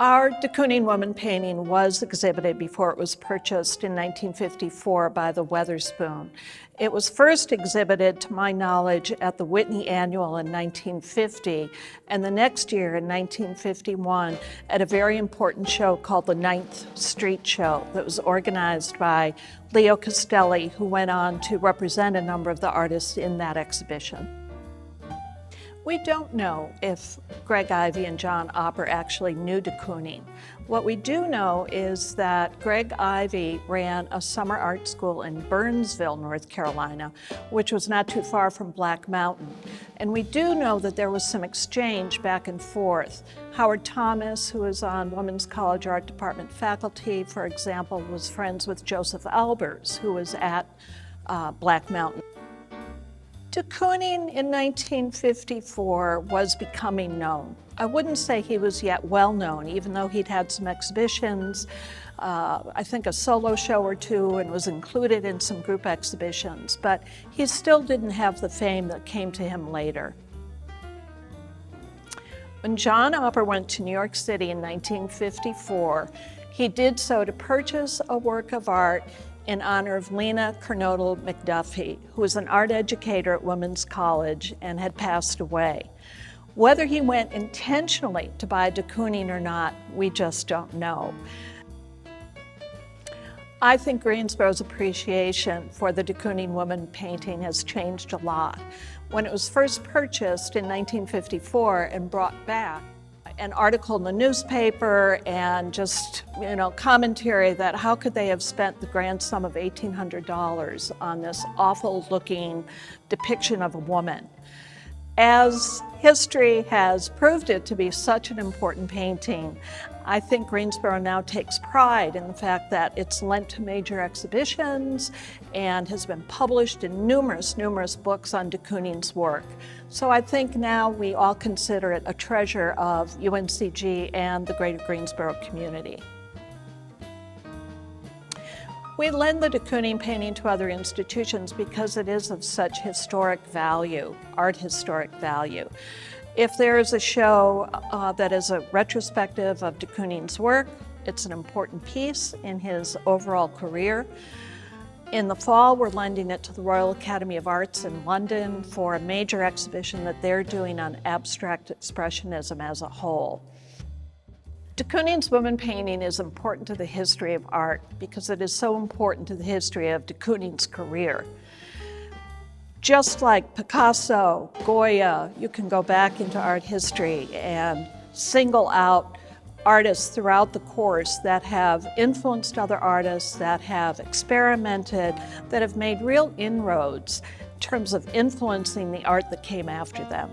Our de Kooning woman painting was exhibited before it was purchased in 1954 by the Weatherspoon. It was first exhibited, to my knowledge, at the Whitney Annual in 1950, and the next year, in 1951, at a very important show called the 9th Street Show that was organized by Leo Castelli, who went on to represent a number of the artists in that exhibition. We don't know if Greg Ivy and John Opper actually knew de Kooning. What we do know is that Greg Ivy ran a summer art school in Burnsville, North Carolina, which was not too far from Black Mountain. And we do know that there was some exchange back and forth. Howard Thomas, who was on Women's College Art Department faculty, for example, was friends with Joseph Albers, who was at Black Mountain. De Kooning in 1954 was becoming known. I wouldn't say he was yet well known, even though he'd had some exhibitions, I think a solo show or two, and was included in some group exhibitions, but he still didn't have the fame that came to him later. When John Opper went to New York City in 1954, he did so to purchase a work of art in honor of Lena Kernodle McDuffie, who was an art educator at Women's College and had passed away. Whether he went intentionally to buy de Kooning or not, we just don't know. I think Greensboro's appreciation for the de Kooning woman painting has changed a lot. When it was first purchased in 1954 and brought back, an article in the newspaper and just, commentary that how could they have spent the grand sum of $1,800 on this awful looking depiction of a woman. As history has proved it to be such an important painting, I think Greensboro now takes pride in the fact that it's lent to major exhibitions and has been published in numerous books on de Kooning's work. So I think now we all consider it a treasure of UNCG and the greater Greensboro community. We lend the de Kooning painting to other institutions because it is of such historic value, art historic value. If there is a show that is a retrospective of de Kooning's work, it's an important piece in his overall career. In the fall, we're lending it to the Royal Academy of Arts in London for a major exhibition that they're doing on abstract expressionism as a whole. De Kooning's woman painting is important to the history of art because it is so important to the history of de Kooning's career. Just like Picasso, Goya, you can go back into art history and single out artists throughout the course that have influenced other artists, that have experimented, that have made real inroads in terms of influencing the art that came after them.